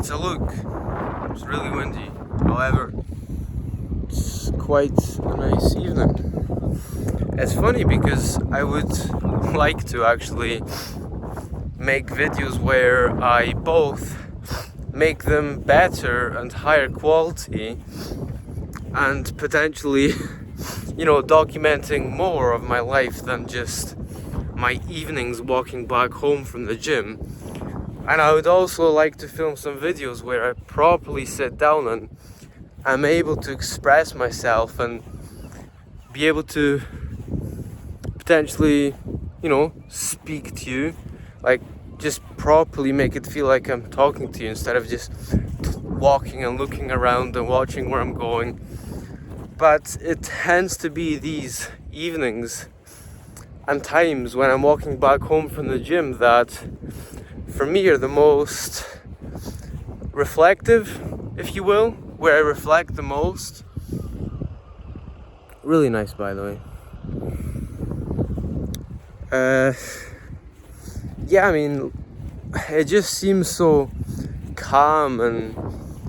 it's a look. It's really windy. However, it's quite a nice evening. It's funny because I would like to actually make videos where I both make them better and higher quality and potentially, documenting more of my life than just my evenings walking back home from the gym. And I would also like to film some videos where I properly sit down and I'm able to express myself and be able to potentially, speak to you, like just properly make it feel like I'm talking to you instead of just walking and looking around and watching where I'm going. But it tends to be these evenings and times when I'm walking back home from the gym that for me are the most reflective, if you will, where I reflect the most. Really nice, by the way. It just seems so calm and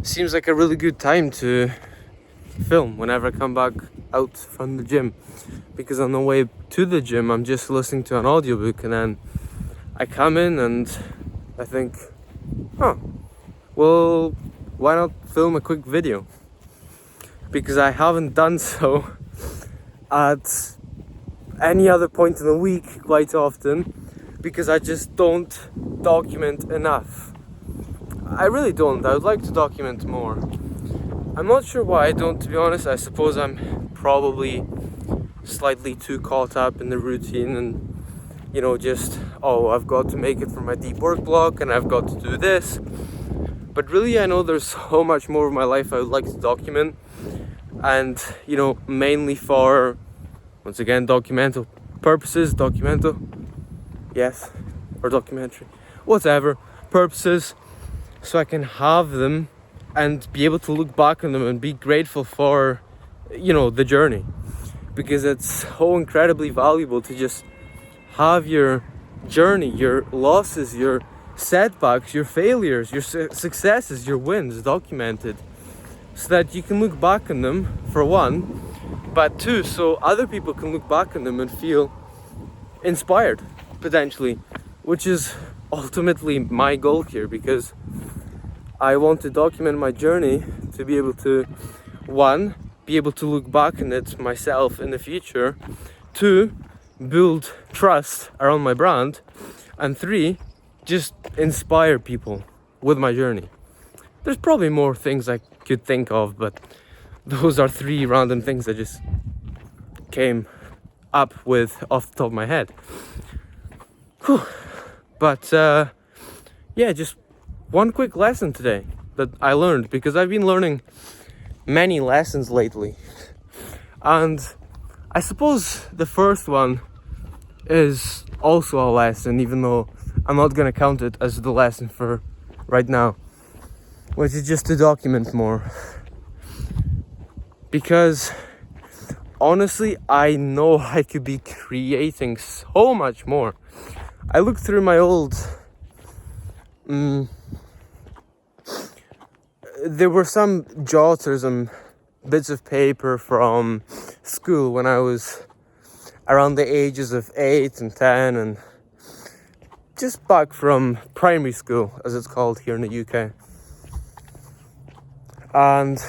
seems like a really good time to film whenever I come back out from the gym, because on the way to the gym I'm just listening to an audiobook and then I come in and I think, well, why not film a quick video? Because I haven't done so at any other point in the week quite often, because I just don't document enough. I really don't. I would like to document more. I'm not sure why I don't, to be honest. I suppose I'm probably slightly too caught up in the routine and I've got to make it for my deep work block and I've got to do this. But really, I know there's so much more of my life I would like to document, and mainly for, once again, documental purposes, yes, or documentary, whatever purposes, so I can have them and be able to look back on them and be grateful for, the journey, because it's so incredibly valuable to just have your journey, your losses, your setbacks, your failures, your successes, your wins documented, so that you can look back on them, for one, but two, so other people can look back on them and feel inspired, potentially, which is ultimately my goal here, because I want to document my journey to be able to, one, be able to look back on it myself in the future, two, build trust around my brand, and three, just inspire people with my journey. There's probably more things I could think of, but those are three random things that just came up with off the top of my head. Whew. But just one quick lesson today that I learned, because I've been learning many lessons lately, and I suppose the first one is also a lesson, even though I'm not gonna count it as the lesson for right now, which is just to document more. Because honestly, I know I could be creating so much more. I looked through my old there were some jotters and bits of paper from school when I was around the ages of 8 and 10, and just back from primary school, as it's called here in the UK. And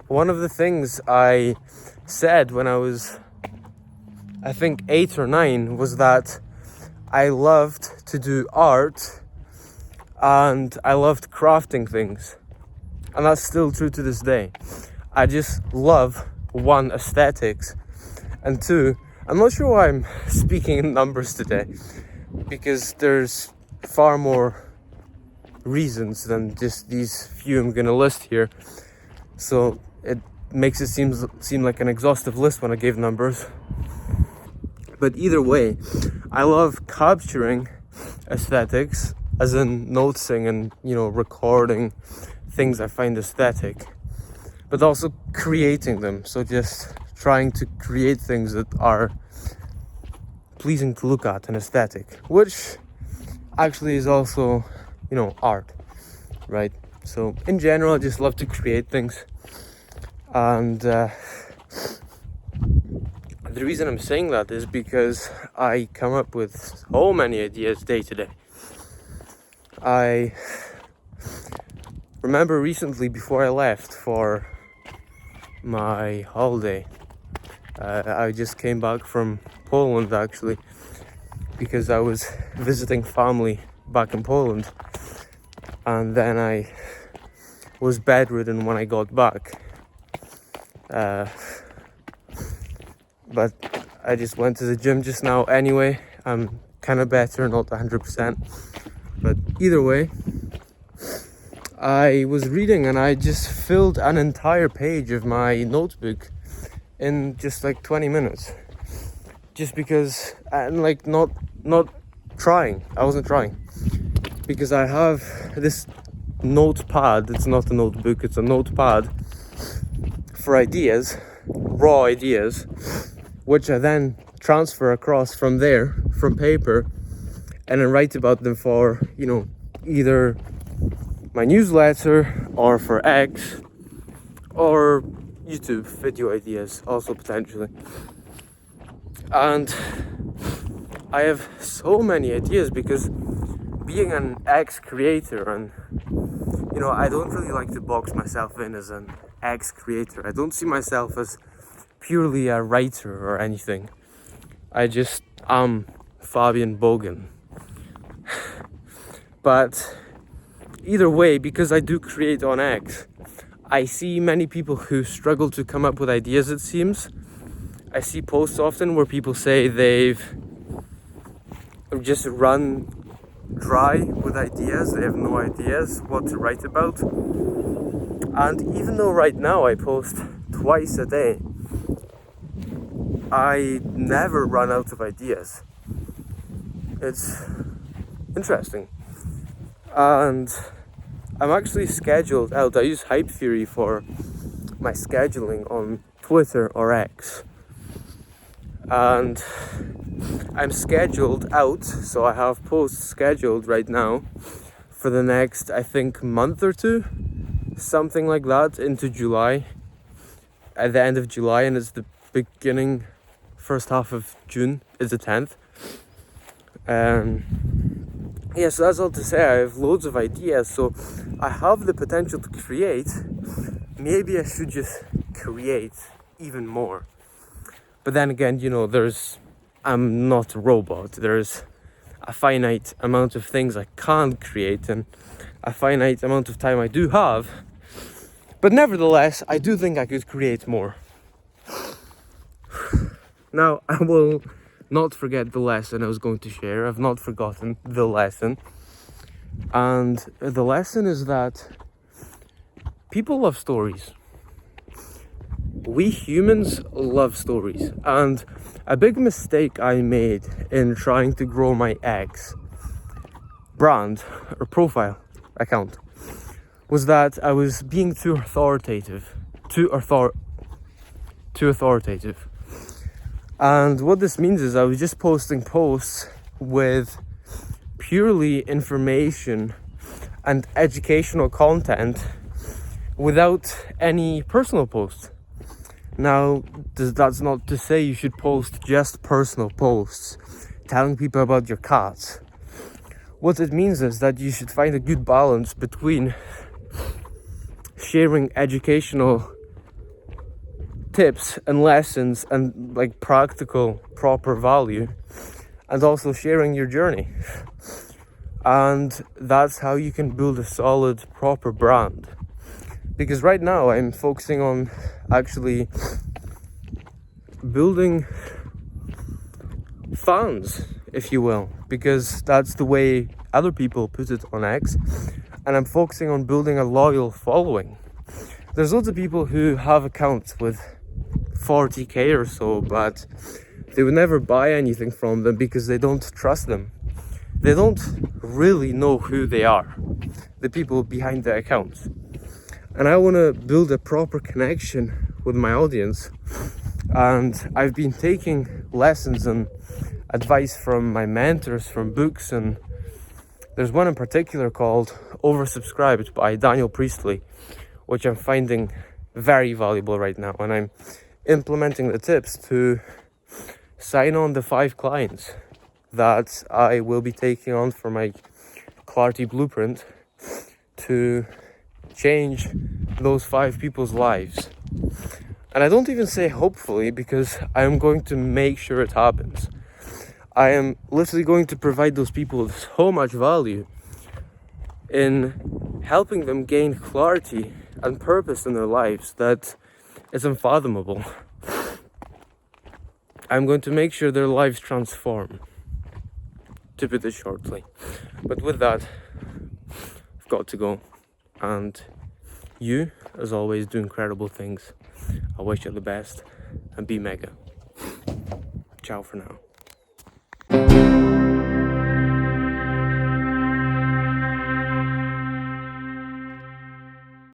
one of the things I said when I was, I think, 8 or 9 was that I loved to do art and I loved crafting things. And that's still true to this day. I just love, one, aesthetics, and two, I'm not sure why I'm speaking in numbers today, because there's far more reasons than just these few I'm gonna list here. So it makes it seem like an exhaustive list when I give numbers. But either way, I love capturing aesthetics, as in noticing and recording things I find aesthetic, but also creating them. So just trying to create things that are pleasing to look at and aesthetic, which actually is also art, right? So in general, I just love to create things. And the reason I'm saying that is because I come up with so many ideas day to day. I remember recently, before I left for my holiday, I just came back from Poland actually, because I was visiting family back in Poland, and then I was bedridden when I got back. But I just went to the gym just now anyway. I'm kind of better, not 100%, but either way, I was reading and I just filled an entire page of my notebook in just like 20 minutes, just because, and like not trying. I wasn't trying, because I have this notepad. It's not a notebook, it's a notepad for ideas, raw ideas, which I then transfer across from there, from paper, and then write about them for, either my newsletter or for X or YouTube video ideas also potentially. And I have so many ideas because being an X creator, and I don't really like to box myself in as an X creator. I don't see myself as purely a writer or anything. I just am Fabian Bogan. But either way, because I do create on X, I see many people who struggle to come up with ideas, it seems. I see posts often where people say they've just run dry with ideas. They have no ideas what to write about. And even though right now I post twice a day, I never run out of ideas. It's interesting. And I'm actually scheduled out. I use Hype Theory for my scheduling on Twitter or X. And I'm scheduled out, so I have posts scheduled right now for the next, I think, month or two, something like that, into July, at the end of July, and it's the beginning, first half of June is the 10th. Yeah, so that's all to say. I have loads of ideas, so I have the potential to create. Maybe I should just create even more. But then again, I'm not a robot. There's a finite amount of things I can't create and a finite amount of time I do have. But nevertheless, I do think I could create more. Now, I will not forget the lesson I was going to share. I've not forgotten the lesson. And the lesson is that people love stories. We humans love stories. And a big mistake I made in trying to grow my X brand or profile account was that I was being too authoritative. And what this means is I was just posting posts with purely information and educational content without any personal posts. Now, that's not to say you should post just personal posts telling people about your cats. What it means is that you should find a good balance between sharing educational tips and lessons and like practical, proper value, and also sharing your journey. And that's how you can build a solid, proper brand. Because right now I'm focusing on actually building fans, if you will, because that's the way other people put it on X. And I'm focusing on building a loyal following. There's loads of people who have accounts with 40k or so, but they would never buy anything from them because they don't trust them. They don't really know who they are, the people behind the accounts. And I want to build a proper connection with my audience. And I've been taking lessons and advice from my mentors, from books and There's one in particular called Oversubscribed by Daniel Priestley, which I'm finding very valuable right now, and I'm implementing the tips to sign on the 5 clients that I will be taking on for my Clarity Blueprint to change those 5 people's lives. And I don't even say hopefully, because I am going to make sure it happens. I am literally going to provide those people with so much value in helping them gain clarity and purpose in their lives that is unfathomable. I'm going to make sure their lives transform, to put it shortly. But with that, I've got to go. And you, as always, do incredible things. I wish you the best and be mega. Ciao for now.